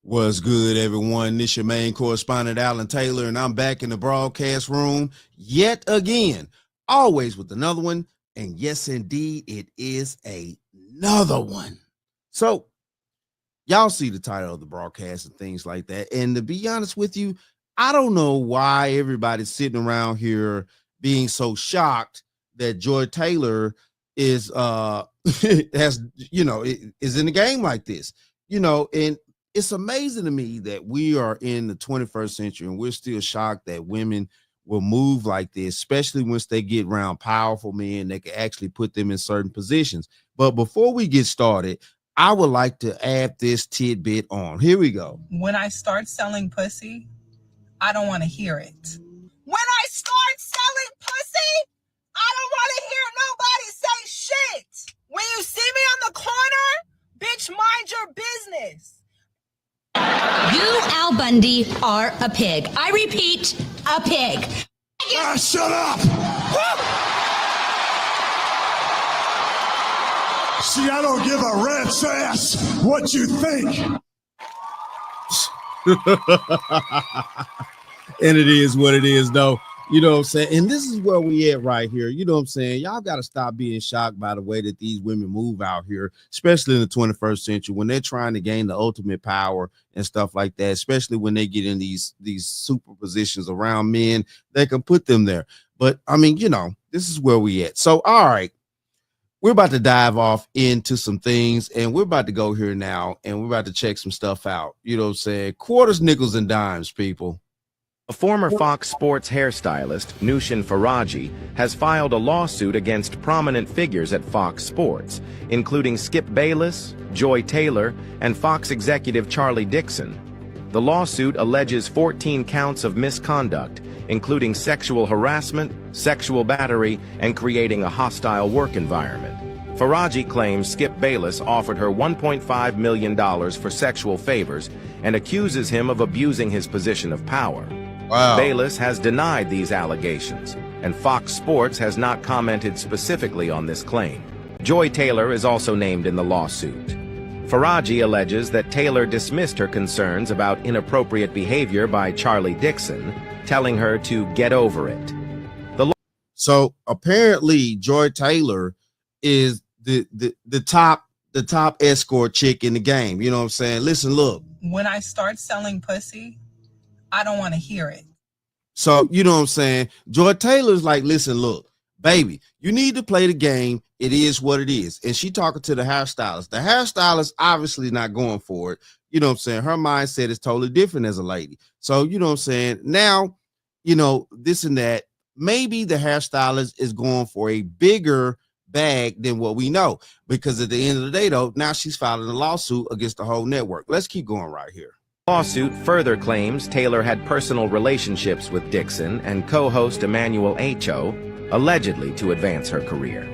What's good, everyone? This your main correspondent, Alan Taylor, and I'm back in the broadcast room yet again, always with another one. And yes, indeed, it is another one. So y'all see the title of the broadcast and things like that. And to be honest with you, I don't know why everybody's sitting around here being so shocked that Joy Taylor is is in the game like this, and it's amazing to me that we are in the 21st century and we're still shocked that women will move like this, especially once they get around powerful men that can actually put them in certain positions. But before we get started, I would like to add this tidbit on. Here we go. When I start selling pussy, I don't want to hear it. When I start selling pussy, I don't want to hear nobody say shit. When you see me on the corner, bitch, mind your business. You, Al Bundy, are a pig. I repeat, a pig. Shut up! See, I don't give a rat's ass what you think. And it is what it is, though. You know what I'm saying? And this is where we at right here. You know what I'm saying? Y'all got to stop being shocked by the way that these women move out here, especially in the 21st century when they're trying to gain the ultimate power and stuff like that, especially when they get in these super positions around men that can put them there. But I mean, this is where we at. So, all right, we're about to dive off into some things and we're about to go here now and we're about to check some stuff out. You know what I'm saying? Quarters, nickels, and dimes, people. A former Fox Sports hairstylist, Nushin Faraji, has filed a lawsuit against prominent figures at Fox Sports, including Skip Bayless, Joy Taylor, and Fox executive Charlie Dixon. The lawsuit alleges 14 counts of misconduct, including sexual harassment, sexual battery, and creating a hostile work environment. Faraji claims Skip Bayless offered her $1.5 million for sexual favors and accuses him of abusing his position of power. Wow. Bayless has denied these allegations, and Fox Sports has not commented specifically on this claim. Joy Taylor is also named in the lawsuit. Faraji alleges that Taylor dismissed her concerns about inappropriate behavior by Charlie Dixon, telling her to get over it. So apparently Joy Taylor is the top escort chick in the game. You know what I'm saying? Listen, look. When I start selling pussy, I don't want to hear it. So, you know what I'm saying? Joy Taylor's like, listen, look, baby, you need to play the game. It is what it is. And she talking to the hairstylist. The hairstylist obviously not going for it. You know what I'm saying? Her mindset is totally different as a lady. So, you know what I'm saying? Now, this and that, maybe the hairstylist is going for a bigger bag than what we know. Because at the end of the day, though, now she's filing a lawsuit against the whole network. Let's keep going right here. The lawsuit further claims Taylor had personal relationships with Dixon and co-host Emmanuel Acho, allegedly to advance her career.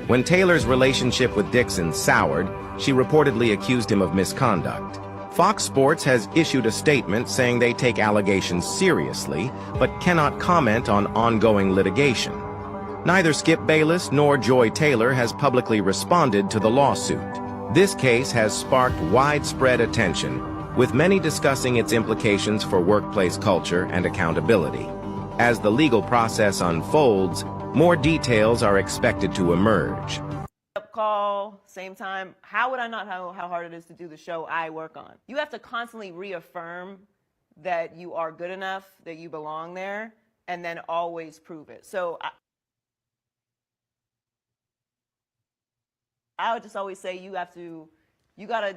When Taylor's relationship with Dixon soured, she reportedly accused him of misconduct. Fox Sports has issued a statement saying they take allegations seriously, but cannot comment on ongoing litigation. Neither Skip Bayless nor Joy Taylor has publicly responded to the lawsuit. This case has sparked widespread attention, with many discussing its implications for workplace culture and accountability. As the legal process unfolds, more details are expected to emerge. Call, same time. How would I not know how hard it is to do the show I work on? You have to constantly reaffirm that you are good enough, that you belong there, and then always prove it. So I would just always say you got to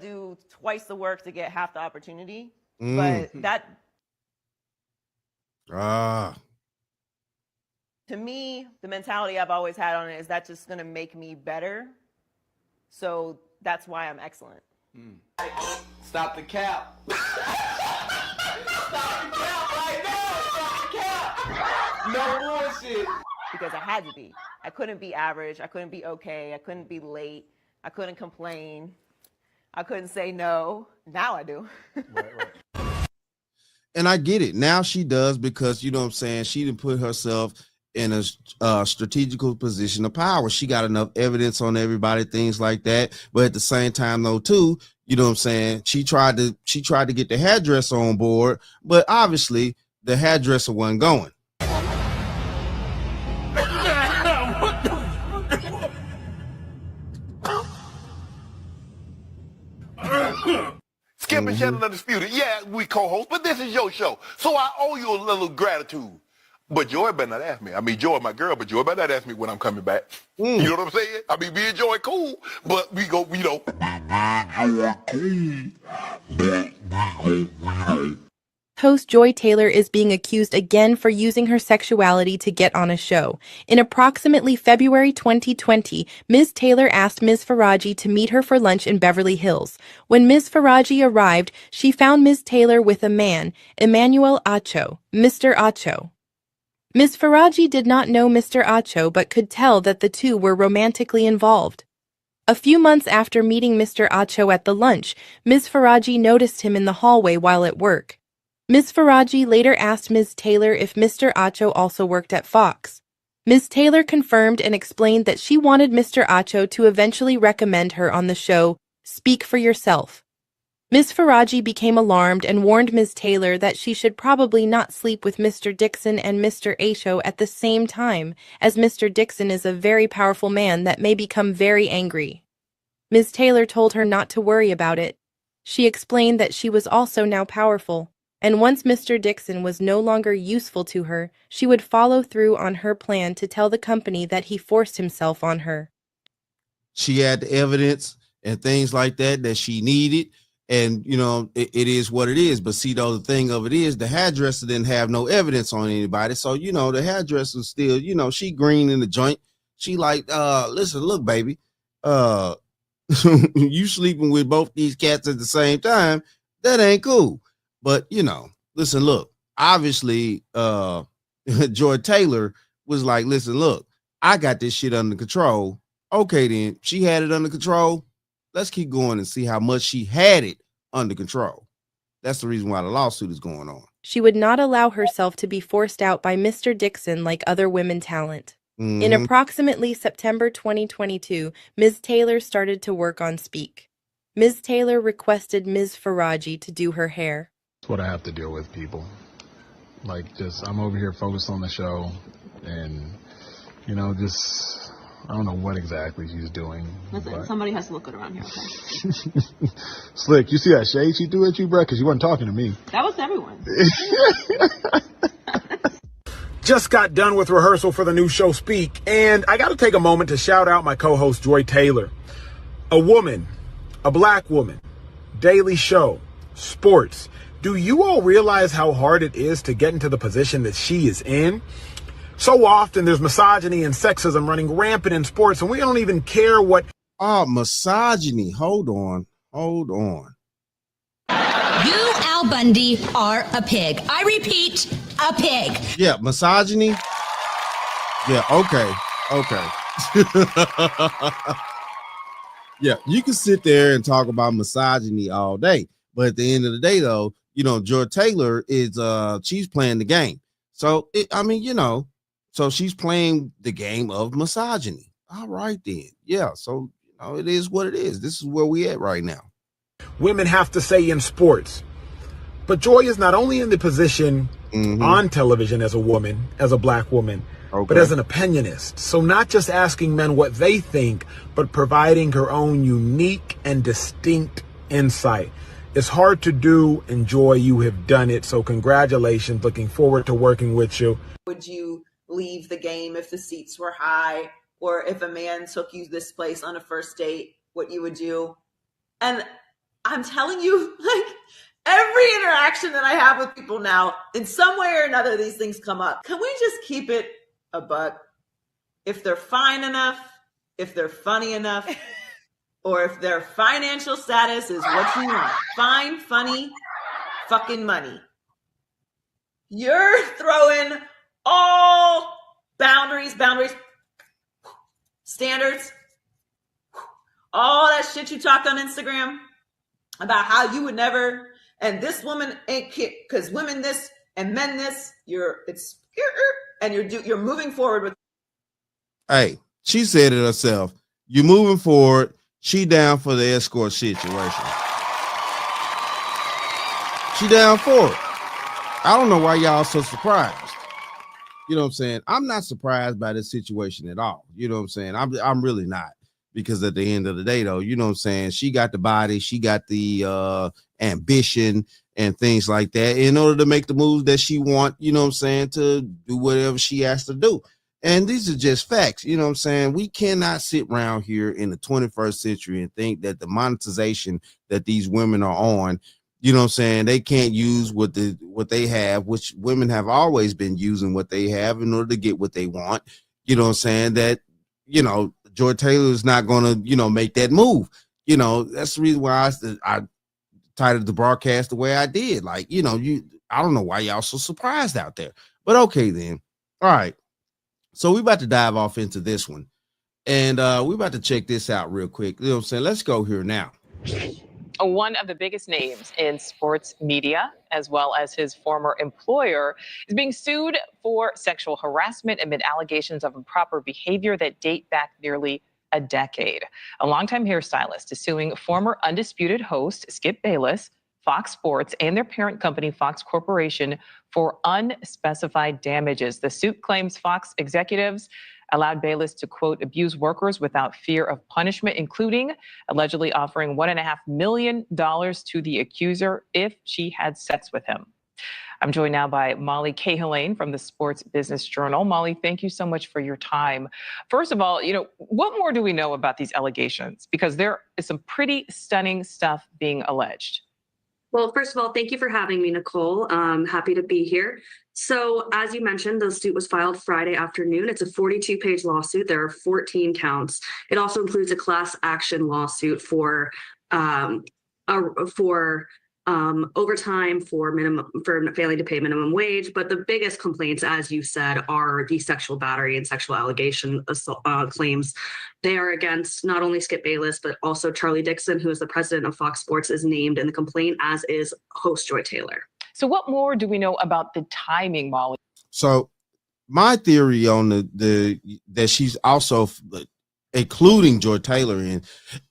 do twice the work to get half the opportunity. But that, to me, the mentality I've always had on it is that's just going to make me better. So that's why I'm excellent. Stop the cap. Stop the cap right now. Stop the cap. No bullshit. Because I had to be. I couldn't be average. I couldn't be okay. I couldn't be late. I couldn't complain. I couldn't say no. Now I do. Right. And I get it. Now she does because, you know what I'm saying, she didn't put herself in a strategical position of power. She got enough evidence on everybody, things like that. But at the same time, though, too, You know what I'm saying? She tried to get the hairdresser on board, but obviously the hairdresser wasn't going. Skip and Shannon Undisputed. Yeah, we co-host, but this is your show. So I owe you a little gratitude. But Joy better not ask me. I mean, Joy my girl, but Joy better not ask me when I'm coming back. You know what I'm saying? I mean, me and Joy cool, but we go, you know. Host Joy Taylor is being accused again for using her sexuality to get on a show. In approximately February 2020, Ms. Taylor asked Ms. Faraji to meet her for lunch in Beverly Hills. When Ms. Faraji arrived, she found Ms. Taylor with a man, Emmanuel Acho, Mr. Acho. Ms. Faraji did not know Mr. Acho but could tell that the two were romantically involved. A few months after meeting Mr. Acho at the lunch, Ms. Faraji noticed him in the hallway while at work. Ms. Faraji later asked Ms. Taylor if Mr. Acho also worked at Fox. Ms. Taylor confirmed and explained that she wanted Mr. Acho to eventually recommend her on the show Speak for Yourself. Ms. Faraji became alarmed and warned Ms. Taylor that she should probably not sleep with Mr. Dixon and Mr. Acho at the same time, as Mr. Dixon is a very powerful man that may become very angry. Ms. Taylor told her not to worry about it. She explained that she was also now powerful, and once Mr. Dixon was no longer useful to her, she would follow through on her plan to tell the company that he forced himself on her. She had the evidence and things like that she needed. And, you know, it is what it is. But see, though, the thing of it is the hairdresser didn't have no evidence on anybody. So, you know, the hairdresser still, you know, she green in the joint. She like, listen, look, baby, you sleeping with both these cats at the same time. That ain't cool. But, you know, listen, look, obviously, Joy Taylor was like, listen, look, I got this shit under control. Okay, then she had it under control. Let's keep going and see how much she had it under control. That's the reason why the lawsuit is going on. She would not allow herself to be forced out by Mr. Dixon like other women talent. In approximately September 2022, Ms. Taylor started to work on Speak. Ms. Taylor requested Ms. Faraji to do her hair. That's what I have to deal with, people. Like, I'm over here focused on the show, and, you know, I don't know what exactly she's doing. Listen, somebody has to look good around here, okay? Slick, you see that shade she threw at you, bro? Because you weren't talking to me. That was everyone. Just got done with rehearsal for the new show Speak, and I got to take a moment to shout out my co-host Joy Taylor. A woman, a black woman, daily show, sports. Do you all realize how hard it is to get into the position that she is in? So often there's misogyny and sexism running rampant in sports, and we don't even care what... misogyny. Hold on. You, Al Bundy, are a pig. I repeat, a pig. Yeah, misogyny. Yeah, okay. Yeah, you can sit there and talk about misogyny all day, but at the end of the day, though, you know, Joy Taylor is she's playing the game. So so she's playing the game of misogyny. All right, then. Yeah, so you know, it is what it is. This is where we at right now. Women have to say in sports. But Joy is not only in the position on television as a woman, as a black woman, but as an opinionist. So not just asking men what they think, but providing her own unique and distinct insight. It's hard to do, and Joy, you have done it. So congratulations. Looking forward to working with you. Would you leave the game if the seats were high, or if a man took you this place on a first date, what you would do? And I'm telling you, like, every interaction that I have with people now, in some way or another, these things come up. Can we just keep it a buck? If they're fine enough, if they're funny enough, or if their financial status is what you want, fine, funny, fucking money. You're throwing all boundaries, standards, all that shit you talked on Instagram about how you would never, and this woman ain't because women this and men this, you're moving forward with. Hey, she said it herself. You're moving forward. She down for the escort situation. She down for it. I don't know why y'all so surprised. You know what I'm saying? I'm not surprised by this situation at all. You know what I'm saying? I'm really not, because at the end of the day, though, you know what I'm saying? She got the body, she got the ambition and things like that in order to make the moves that she want, you know what I'm saying, to do whatever she has to do. And these are just facts. You know what I'm saying? We cannot sit around here in the 21st century and think that the monetization that these women are on, you know what I'm saying, they can't use what they have, which women have always been using what they have in order to get what they want. You know what I'm saying? That, you know, Joy Taylor is not going to, you know, make that move. You know, that's the reason why I titled the broadcast the way I did. Like, you know, I don't know why y'all so surprised out there. But okay then. All right. So we about to dive off into this one. And we about to check this out real quick. You know what I'm saying? Let's go here now. One of the biggest names in sports media, as well as his former employer, is being sued for sexual harassment amid allegations of improper behavior that date back nearly a decade. A longtime hairstylist is suing former Undisputed host Skip Bayless, Fox Sports, and their parent company, Fox Corporation, for unspecified damages. The suit claims Fox executives allowed Bayless to, quote, abuse workers without fear of punishment, including allegedly offering $1.5 million to the accuser if she had sex with him. I'm joined now by Molly Cahillane from the Sports Business Journal. Molly, thank you so much for your time. First of all, you know, what more do we know about these allegations? Because there is some pretty stunning stuff being alleged. Well, first of all, thank you for having me, Nicole. I'm happy to be here. So as you mentioned, the suit was filed Friday afternoon. It's a 42-page lawsuit. There are 14 counts. It also includes a class action lawsuit for overtime, for failing to pay minimum wage. But the biggest complaints, as you said, are the sexual battery and sexual allegation claims. They are against not only Skip Bayless, but also Charlie Dixon, who is the president of Fox Sports, is named in the complaint, as is host Joy Taylor. So what more do we know about the timing, Molly? So my theory on the that she's also including Joy Taylor in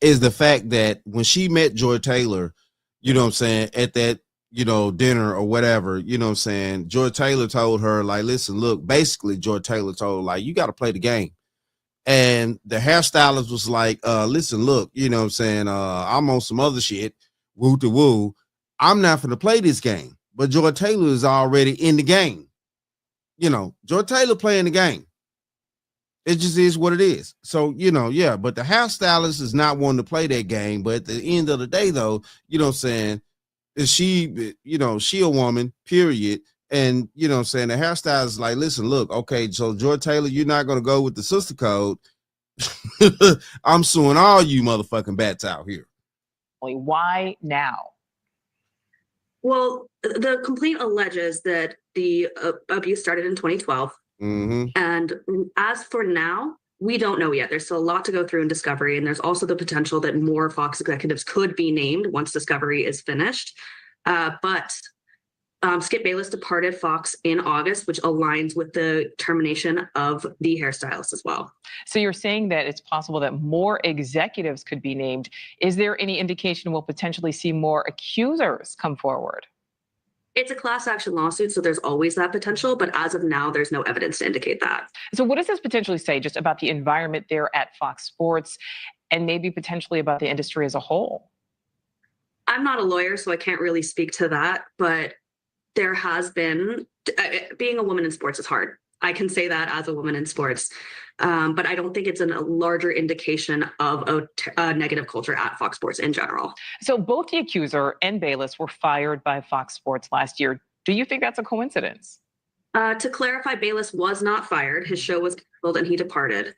is the fact that when she met Joy Taylor, you know what I'm saying, at that, you know, dinner or whatever, you know what I'm saying, Joy Taylor told her, like, listen, look, basically Joy Taylor told her, like, you got to play the game. And the hairstylist was like, listen, look, you know what I'm saying, I'm on some other shit, woo to woo. I'm not going to play this game. But Joy Taylor is already in the game. You know, Joy Taylor playing the game. It just is what it is. So, you know, yeah, but the hairstylist is not wanting to play that game. But at the end of the day, though, you know what I'm saying, is she, you know, she a woman, period. And, you know what I'm saying, the hairstylist is like, listen, look, okay, so Joy Taylor, you're not going to go with the sister code. I'm suing all you motherfucking bats out here. Why now? Well, the complaint alleges that the abuse started in 2012. Mm-hmm. And as for now, we don't know yet. There's still a lot to go through in discovery. And there's also the potential that more Fox executives could be named once discovery is finished. But Skip Bayless departed Fox in August, which aligns with the termination of the hairstylist as well. So you're saying that it's possible that more executives could be named. Is there any indication we'll potentially see more accusers come forward? It's a class action lawsuit, so there's always that potential. But as of now, there's no evidence to indicate that. So what does this potentially say just about the environment there at Fox Sports and maybe potentially about the industry as a whole? I'm not a lawyer, so I can't really speak to that. But there has been, being a woman in sports is hard. I can say that as a woman in sports, but I don't think it's a larger indication of a negative culture at Fox Sports in general. So both the accuser and Bayless were fired by Fox Sports last year. Do you think that's a coincidence? To clarify, Bayless was not fired. His show was canceled and he departed.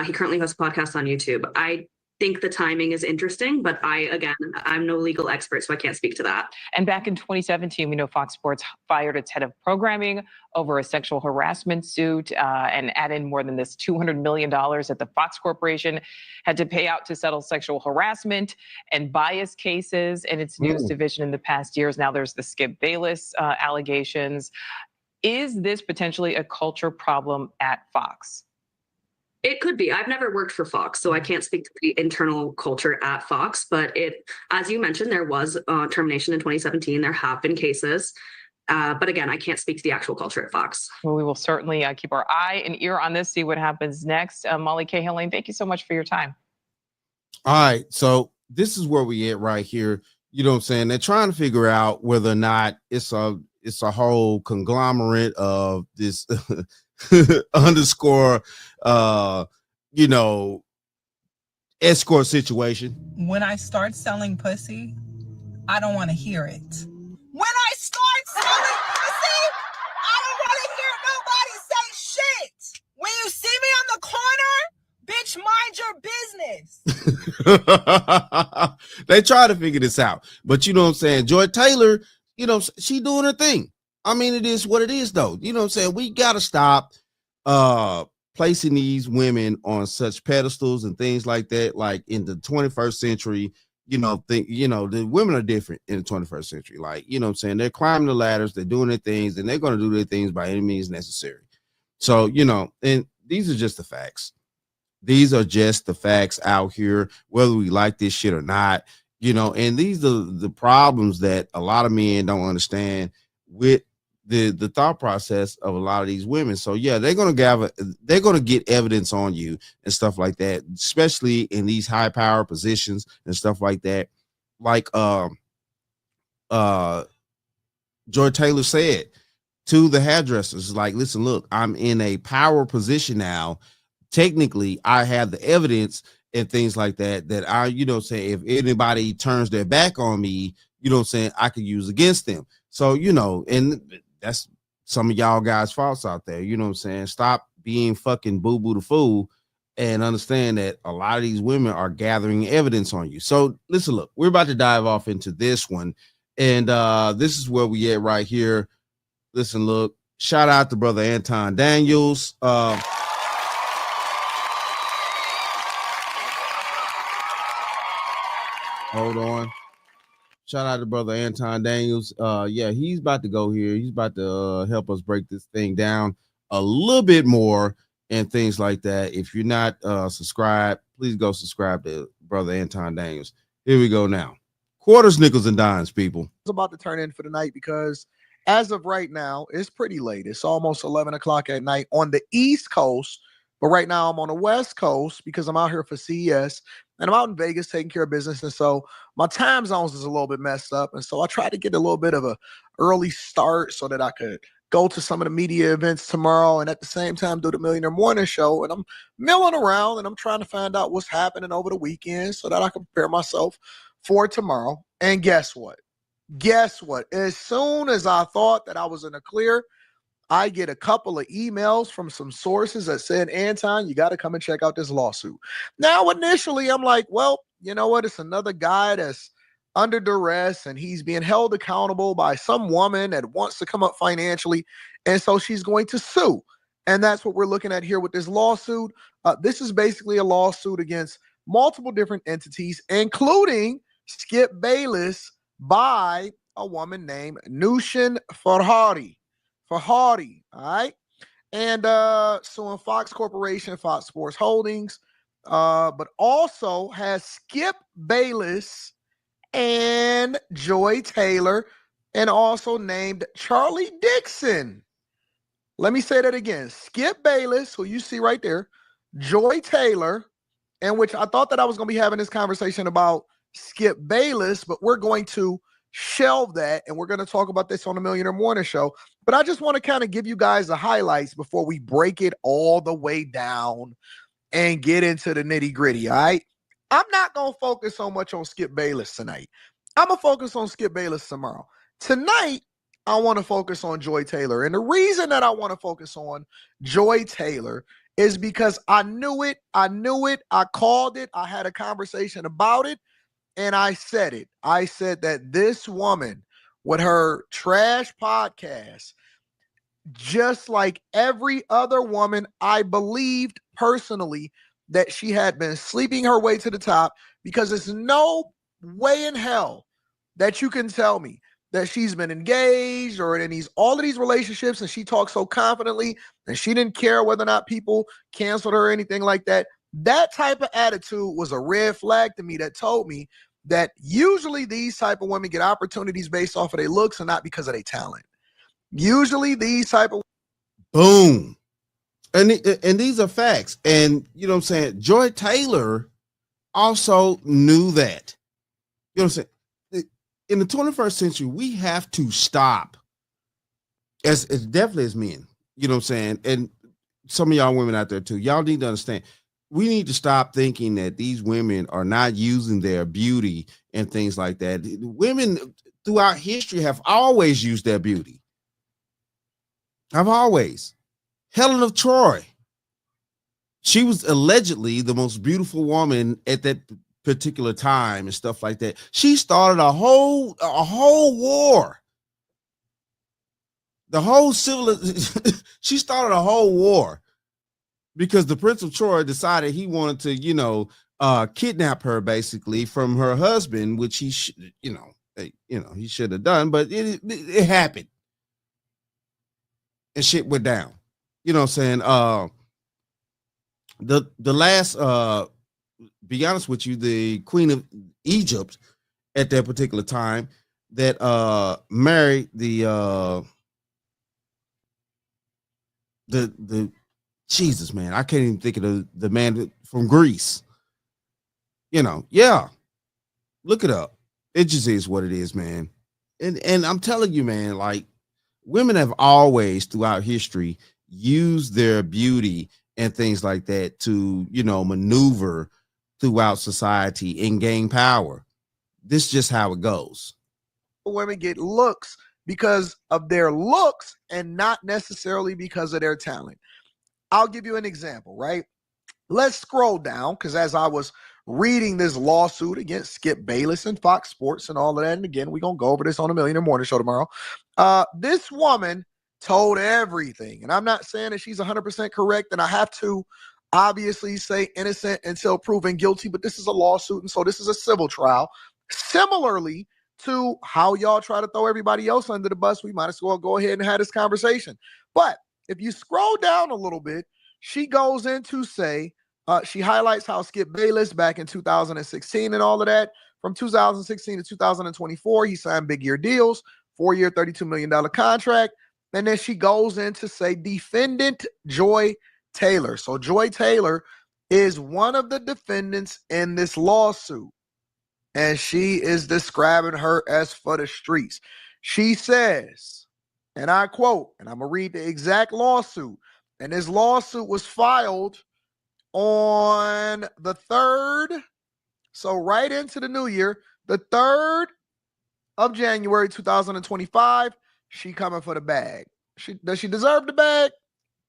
He currently hosts podcasts on YouTube. I think the timing is interesting, but I'm no legal expert, so I can't speak to that. And back in 2017, we know Fox Sports fired its head of programming over a sexual harassment suit and added more than this $200 million that the Fox Corporation had to pay out to settle sexual harassment and bias cases in its news division in the past years. Now there's the Skip Bayless allegations. Is this potentially a culture problem at Fox? It could be. I've never worked for Fox, so I can't speak to the internal culture at Fox. But as you mentioned, there was termination in 2017. There have been cases. But again, I can't speak to the actual culture at Fox. Well, we will certainly keep our eye and ear on this, see what happens next. Molly Cahill-Lane, thank you so much for your time. All right. So this is where we at right here. You know what I'm saying? They're trying to figure out whether or not it's a whole conglomerate of this underscore escort situation. When I start selling pussy, I don't want to hear it. When I start selling pussy, I don't want to hear nobody say shit. When you see me on the corner, bitch, mind your business. They try to figure this out, but you know what I'm saying? Joy Taylor, she doing her thing. I mean, it is what it is, though. You know what I'm saying? We got to stop placing these women on such pedestals and things like that. Like in the 21st century, the women are different in the 21st century. Like, you know what I'm saying? They're climbing the ladders, they're doing their things, and they're going to do their things by any means necessary. So, and these are just the facts. These are just the facts out here, whether we like this shit or not, and these are the problems that a lot of men don't understand with the thought process of a lot of these women. So yeah, they're gonna get evidence on you and stuff like that, especially in these high power positions and stuff like that. Like Joy Taylor said to the hairdressers, like, listen, look, I'm in a power position now. Technically, I have the evidence and things like that I, say if anybody turns their back on me, I could use against them. So, and that's some of y'all guys' faults out there. You know what I'm saying? Stop being fucking boo-boo the fool and understand that a lot of these women are gathering evidence on you. So listen, look, we're about to dive off into this one. And this is where we at right here. Listen, look, shout out to brother Anton Daniels. Hold on. Shout out to brother Anton Daniels. Yeah, he's about to go here. He's about to help us break this thing down a little bit more and things like that. If you're not subscribed, please go subscribe to brother Anton Daniels. Here we go now. Quarters, nickels, and dimes, people. It's about to turn in for the night because as of right now, it's pretty late. It's almost 11 o'clock at night on the East Coast. But right now I'm on the West Coast because I'm out here for CES. And I'm out in Vegas taking care of business. And so my time zones is a little bit messed up. And so I tried to get a little bit of a early start so that I could go to some of the media events tomorrow and at the same time do the Millionaire Morning Show. And I'm milling around and I'm trying to find out what's happening over the weekend so that I can prepare myself for tomorrow. And guess what? Guess what? As soon as I thought that I was in the clear, I get a couple of emails from some sources that said, Anton, you got to come and check out this lawsuit. Now, initially, I'm like, well, you know what? It's another guy that's under duress and he's being held accountable by some woman that wants to come up financially. And so she's going to sue. And that's what we're looking at here with this lawsuit. This is basically a lawsuit against multiple different entities, including Skip Bayless by a woman named Nushin Farhadi. All right, and suing Fox Corporation, Fox Sports Holdings, but also has Skip Bayless and Joy Taylor, and also named Charlie Dixon. Let me say that again. Skip Bayless, who you see right there, Joy Taylor, and which I thought that I was going to be having this conversation about Skip Bayless, but we're going to shelve that and we're going to talk about this on the Millionaire Morning Show. But I just want to kind of give you guys the highlights before we break it all the way down and get into the nitty gritty. All right. I'm not going to focus so much on Skip Bayless tonight. I'm going to focus on Skip Bayless tomorrow. Tonight, I want to focus on Joy Taylor. And the reason that I want to focus on Joy Taylor is because I knew it. I called it. I had a conversation about it. And I said it. I said that this woman with her trash podcast, just like every other woman, I believed personally that she had been sleeping her way to the top, because there's no way in hell that you can tell me that she's been engaged or in all of these relationships, and she talks so confidently, and she didn't care whether or not people canceled her or anything like that. That type of attitude was a red flag to me that told me that usually these type of women get opportunities based off of their looks and not because of their talent. Usually these type of boom. And these are facts. And you know what I'm saying? Joy Taylor also knew that. You know what I'm saying? In the 21st century, we have to stop as definitely as men, you know what I'm saying? And some of y'all women out there too, y'all need to understand, we need to stop thinking that these women are not using their beauty and things like that. Women throughout history have always used their beauty. I've always. Helen of Troy. She was allegedly the most beautiful woman at that particular time and stuff like that. She started a whole war. The whole she started a whole war because the Prince of Troy decided he wanted to, kidnap her basically from her husband, which he he should have done, but it happened. And shit went down. You know what I'm saying? The last be honest with you, the Queen of Egypt at that particular time that married the Jesus, man, I can't even think of the man from Greece. Yeah. Look it up. It just is what it is, man. And I'm telling you, man, like women have always throughout history used their beauty and things like that to, maneuver throughout society and gain power. This is just how it goes. Women get looks because of their looks and not necessarily because of their talent. I'll give you an example, right? Let's scroll down, because as I was reading this lawsuit against Skip Bayless and Fox Sports and all of that, and again, we're going to go over this on a Millionaire Morning Show tomorrow. This woman told everything, and I'm not saying that she's 100% correct, and I have to obviously say innocent until proven guilty, but this is a lawsuit, and so this is a civil trial. Similarly to how y'all try to throw everybody else under the bus, we might as well go ahead and have this conversation. But if you scroll down a little bit, she goes in to say, she highlights how Skip Bayless back in 2016 and all of that, from 2016 to 2024, he signed big year deals, 4-year, $32 million contract. And then she goes in to say defendant Joy Taylor. So Joy Taylor is one of the defendants in this lawsuit. And she is describing her as for the streets. She says, and I quote, and I'm going to read the exact lawsuit. And this lawsuit was filed on the 3rd, so right into the new year, the 3rd of January 2025. She coming for the bag. Does she deserve the bag?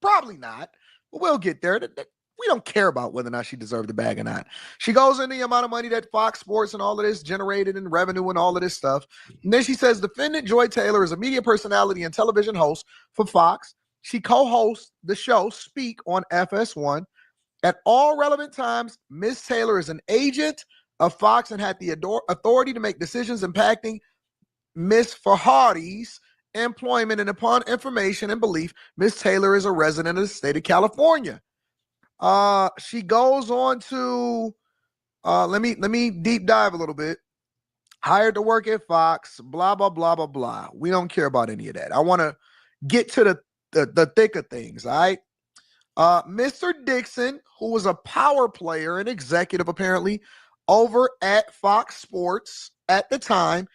Probably not, but we'll get there. We don't care about whether or not she deserved the bag or not. She goes into the amount of money that Fox Sports and all of this generated in revenue and all of this stuff. And then she says, defendant Joy Taylor is a media personality and television host for Fox. She co-hosts the show Speak on FS1. At all relevant times, Ms. Taylor is an agent of Fox and had the authority to make decisions impacting Ms. Farhadi's employment, and upon information and belief, Ms. Taylor is a resident of the state of California. She goes on to let me deep dive a little bit. Hired to work at Fox, blah blah blah blah blah. We don't care about any of that. I want to get to the thick of things. All right. Mr. Dixon, who was a power player and executive apparently over at Fox Sports at the time,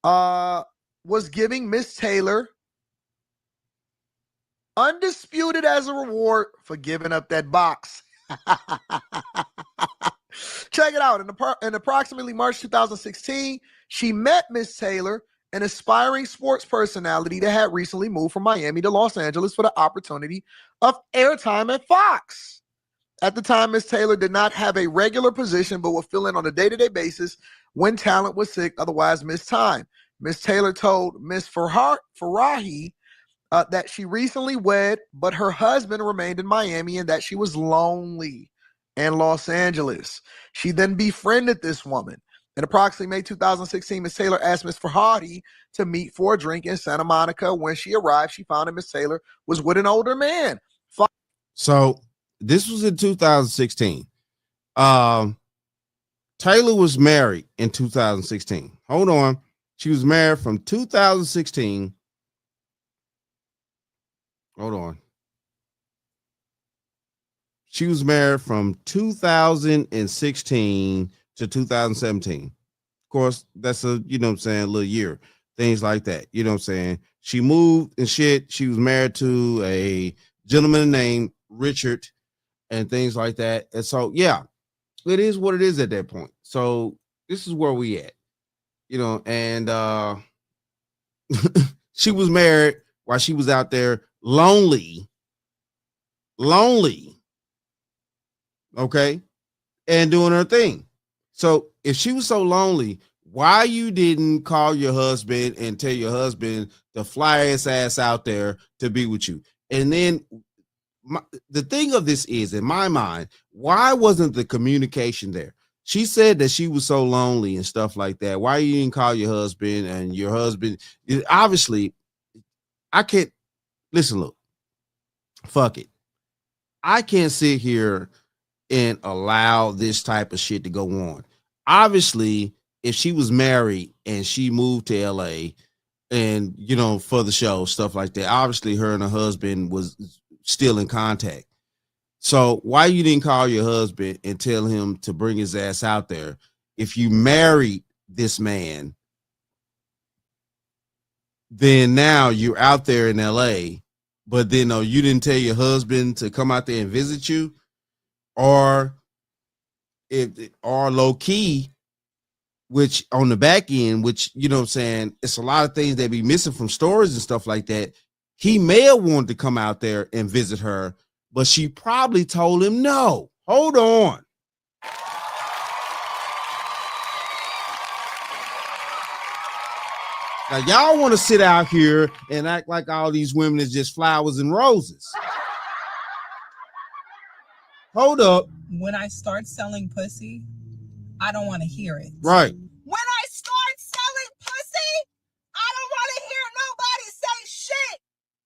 was giving Miss Taylor undisputed as a reward for giving up that box. Check it out. In approximately March 2016, she met Miss Taylor, an aspiring sports personality that had recently moved from Miami to Los Angeles for the opportunity of airtime at Fox. At the time, Miss Taylor did not have a regular position, but would fill in on a day-to-day basis when talent was sick, otherwise missed time. Miss Taylor told Miss Farahi that she recently wed, but her husband remained in Miami and that she was lonely in Los Angeles. She then befriended this woman. In approximately May 2016, Miss Taylor asked Miss Farhadi to meet for a drink in Santa Monica. When she arrived, she found that Miss Taylor was with an older man. So this was in 2016. Taylor was married in 2016. Hold on. She was married from 2016. Hold on. She was married from 2016 to 2017. Of course, that's a, you know what I'm saying, a little year. Things like that. You know what I'm saying? She moved and shit. She was married to a gentleman named Richard and things like that. And so, yeah, it is what it is at that point. So this is where we at, you know, and she was married while she was out there lonely, okay, and doing her thing. So if she was so lonely, why you didn't call your husband and tell your husband to fly his ass out there to be with you? And then the thing of this is, in my mind, why wasn't the communication there? She said that she was so lonely and stuff like that. Why you didn't call your husband? And your husband, obviously, I can't listen. Look, fuck it. I can't sit here and allow this type of shit to go on. Obviously, if she was married and she moved to LA and, you know, for the show, stuff like that, obviously her and her husband was still in contact. So why you didn't call your husband and tell him to bring his ass out there? If you married this man, then now you're out there in LA, but then you didn't tell your husband to come out there and visit you, or low key, which on the back end, which, you know what I'm saying, it's a lot of things that be missing from stories and stuff like that. He may have wanted to come out there and visit her, but she probably told him no. Hold on. Now, y'all want to sit out here and act like all these women is just flowers and roses. Hold up. When I start selling pussy, I don't want to hear it. Right. When I start selling pussy, I don't want to hear nobody say shit.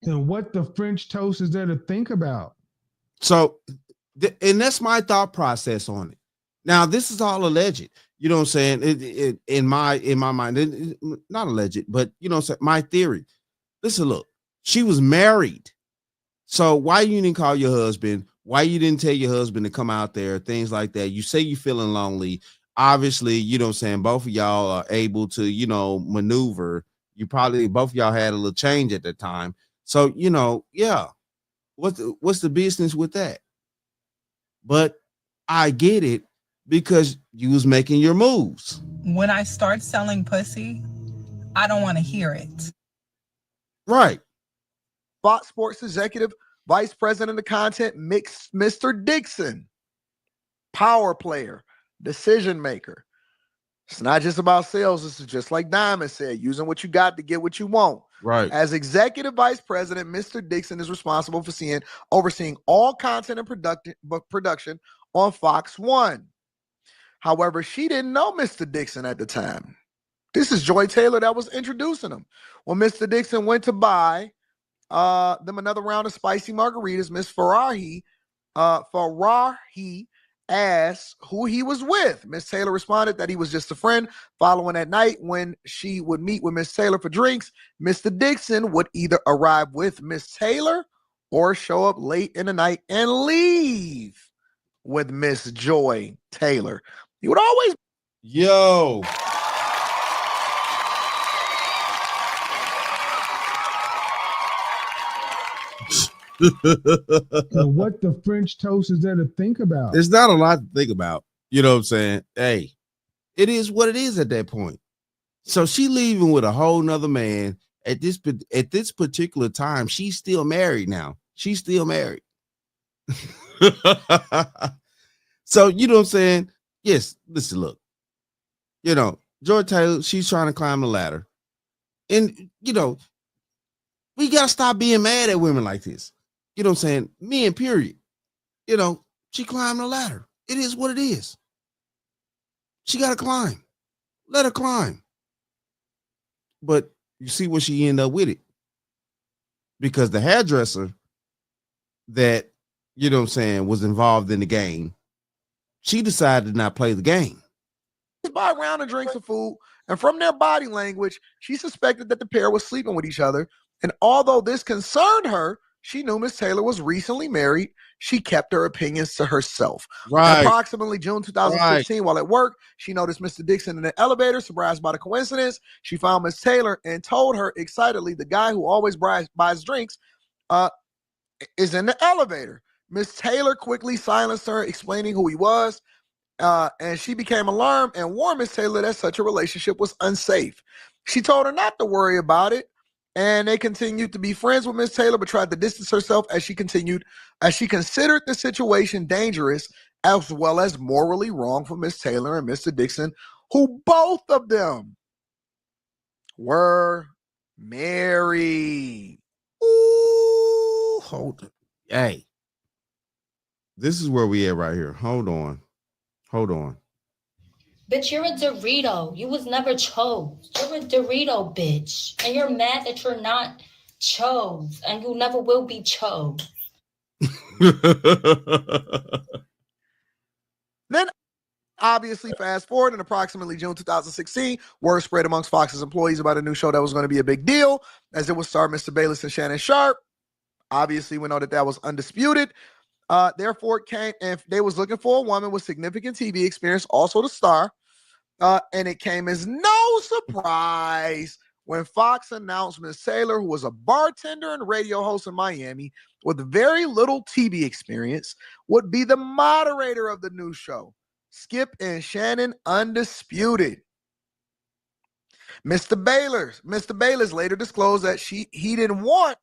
And what the French toast is there to think about? So, and that's my thought process on it. Now, this is all alleged. You know what I'm saying? In my mind, not alleged, but you know what I'm saying, my theory. Listen, look, she was married. So why you didn't call your husband? Why you didn't tell your husband to come out there? Things like that. You say you're feeling lonely. Obviously, you know what I'm saying, both of y'all are able to, you know, maneuver. You probably, both of y'all had a little change at the time. So, you know, yeah. What's the business with that? But I get it, because you was making your moves. When I start selling pussy, I don't want to hear it. Right. Fox Sports Executive Vice President of Content, Mr. Dixon. Power player, decision maker. It's not just about sales. This is just like Diamond said, using what you got to get what you want. Right. As Executive Vice President, Mr. Dixon is responsible for overseeing all content and production on Fox 1. However, she didn't know Mr. Dixon at the time. This is Joy Taylor that was introducing him. When Mr. Dixon went to buy them another round of spicy margaritas, Miss Farhadi asked who he was with. Miss Taylor responded that he was just a friend. Following that night, when she would meet with Miss Taylor for drinks, Mr. Dixon would either arrive with Miss Taylor or show up late in the night and leave with Miss Joy Taylor. He would always... Yo. And what the French toast is there to think about? There's not a lot to think about. You know what I'm saying? Hey, it is what it is at that point. So she leaving with a whole nother man at this particular time. She's still married now. She's still married. So, you know what I'm saying? Yes, listen, look. You know, Joy Taylor, she's trying to climb the ladder. And, you know, we got to stop being mad at women like this. You know what I'm saying? Men, period. You know, she climbed the ladder. It is what it is. She got to climb. Let her climb. But you see what she ended up with it. Because the hairdresser that, you know what I'm saying, was involved in the game, she decided to not play the game. Buy a round of drinks and food, and from their body language, she suspected that the pair was sleeping with each other. And although this concerned her, she knew Miss Taylor was recently married. She kept her opinions to herself. Right. Approximately June 2016, while at work, she noticed Mr. Dixon in the elevator. Surprised by the coincidence, she found Miss Taylor and told her excitedly, the guy who always buys drinks is in the elevator. Miss Taylor quickly silenced her, explaining who he was. And she became alarmed and warned Miss Taylor that such a relationship was unsafe. She told her not to worry about it, and they continued to be friends with Miss Taylor, but tried to distance herself as she considered the situation dangerous as well as morally wrong for Miss Taylor and Mr. Dixon, who both of them were married. Ooh, hold it. Hey, this is where we at right here. Hold on. Bitch, you're a Dorito. You was never chose. You're a Dorito, bitch. And you're mad that you're not chose. And you never will be chose. Then, obviously, fast forward in approximately June 2016, word spread amongst Fox's employees about a new show that was going to be a big deal, as it would star Mr. Bayless and Shannon Sharp. Obviously, we know that was undisputed. Therefore, it came, and they was looking for a woman with significant TV experience, also to star. And it came as no surprise when Fox announced Miss Taylor, who was a bartender and radio host in Miami with very little TV experience, would be the moderator of the new show. Skip and Shannon undisputed. Mr. Bayless later disclosed that he didn't want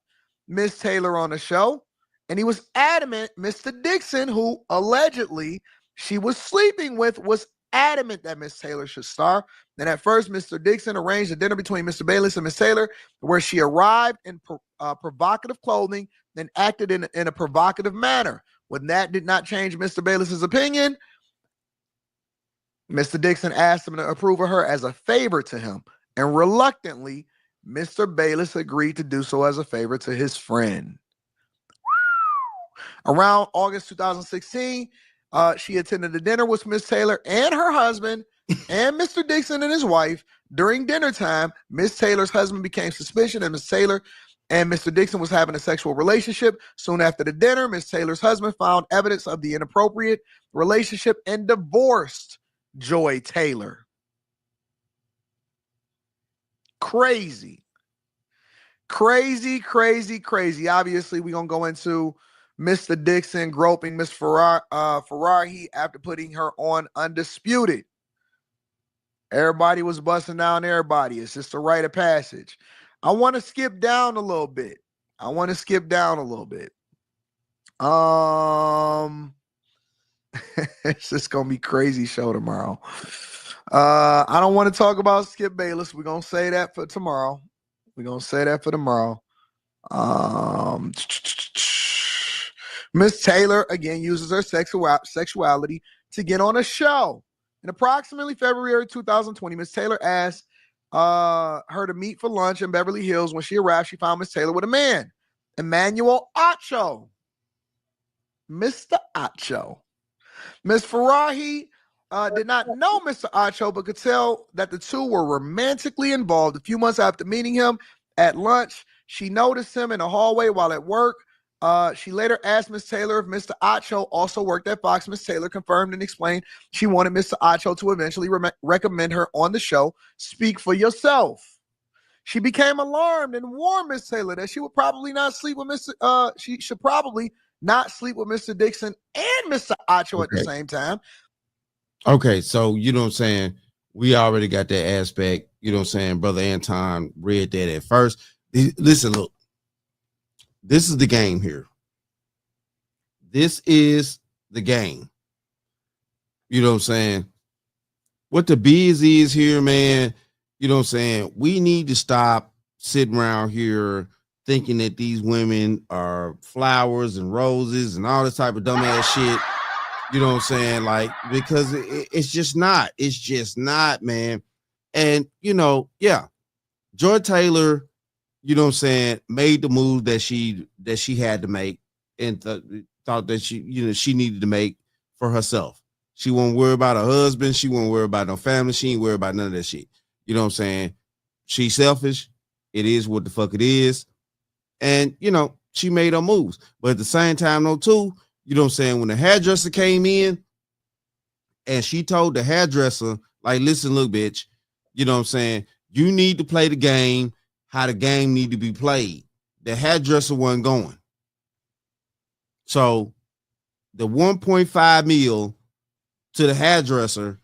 Miss Taylor on the show, and he was adamant Mr. Dixon, who allegedly she was sleeping with, was adamant that Miss Taylor should star. And at first, Mr. Dixon arranged a dinner between Mr. Bayless and Miss Taylor, where she arrived in provocative clothing and acted in a provocative manner. When that did not change Mr. Bayless's opinion, Mr. Dixon asked him to approve of her as a favor to him. And reluctantly, Mr. Bayless agreed to do so as a favor to his friend. Around August 2016, she attended a dinner with Miss Taylor and her husband and Mr. Dixon and his wife. During dinner time, Miss Taylor's husband became suspicious that Miss Taylor and Mr. Dixon was having a sexual relationship. Soon after the dinner, Miss Taylor's husband found evidence of the inappropriate relationship and divorced Joy Taylor. Crazy. Obviously, we're going to go into Mr. Dixon groping Miss Farahi after putting her on Undisputed. Everybody was busting down everybody. It's just a rite of passage. I want to skip down a little bit. It's just going to be crazy show tomorrow. I don't want to talk about Skip Bayless. We're going to say that for tomorrow. Miss Taylor, again, uses her sexuality to get on a show. In approximately February 2020, Miss Taylor asked her to meet for lunch in Beverly Hills. When she arrived, she found Miss Taylor with a man, Emmanuel Acho. Mr. Acho. Miss Farahi did not know Mr. Acho, but could tell that the two were romantically involved. A few months after meeting him at lunch, she noticed him in the hallway while at work. She later asked Miss Taylor if Mr. Acho also worked at Fox. Miss Taylor confirmed and explained she wanted Mr. Acho to eventually recommend her on the show. Speak for yourself. She became alarmed and warned Miss Taylor that she would probably not sleep with she should probably not sleep with Mr. Dixon and Mr. Acho at the same time. Okay, so you know what I'm saying? We already got that aspect. You know what I'm saying? Brother Anton read that at first. Listen, look. This is the game here. This is the game. You know what I'm saying? What the biz is here, man. You know what I'm saying? We need to stop sitting around here thinking that these women are flowers and roses and all this type of dumbass shit. You know what I'm saying? Like, because it's just not. It's just not, man. And, Joy Taylor, made the move that she had to make and thought that she needed to make for herself. She won't worry about her husband. She won't worry about no family. She ain't worry about none of that shit. You know what I'm saying? She's selfish. It is what the fuck it is. And, she made her moves. But at the same time, though, too, when the hairdresser came in and she told the hairdresser, like, listen, look, bitch, you need to play the game how the game need to be played. The hairdresser wasn't going. So the 1.5 mil to the hairdresser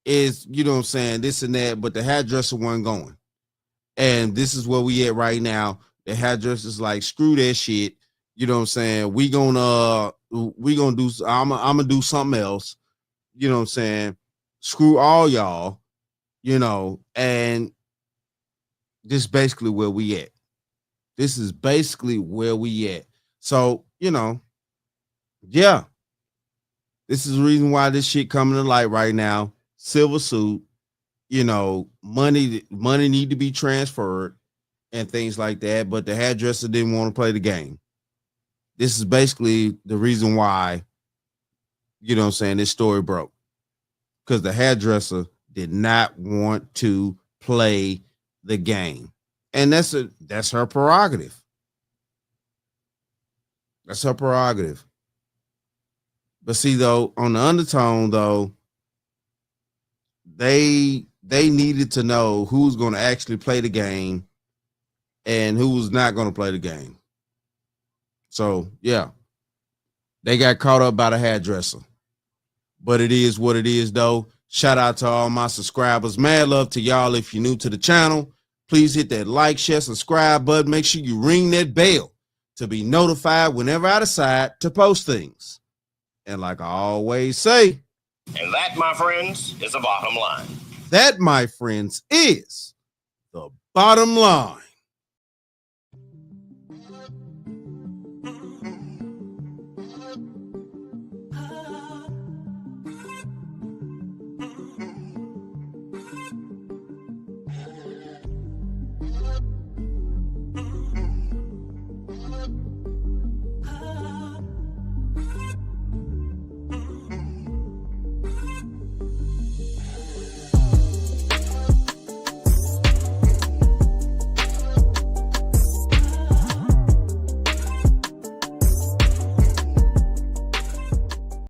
is, this and that, but the hairdresser wasn't going. And this is where we at right now. The hairdresser's like, screw that shit. We gonna do, I'm gonna do something else. Screw all y'all, and this is basically where we at. This is basically where we at. So, yeah. This is the reason why this shit coming to light right now. Silver suit, money need to be transferred and things like that. But the hairdresser didn't want to play the game. This is basically the reason why, this story broke. Because the hairdresser did not want to play the game. And that's her prerogative. That's her prerogative. But see, though, on the undertone, though, they needed to know who's going to actually play the game and who's not going to play the game. So, yeah, they got caught up by the hairdresser. But it is what it is, though. Shout out to all my subscribers. Mad love to y'all. If you're new to the channel, please hit that like, share, subscribe button. Make sure you ring that bell to be notified whenever I decide to post things. And like I always say, and that, my friends, is the bottom line. That, my friends, is the bottom line.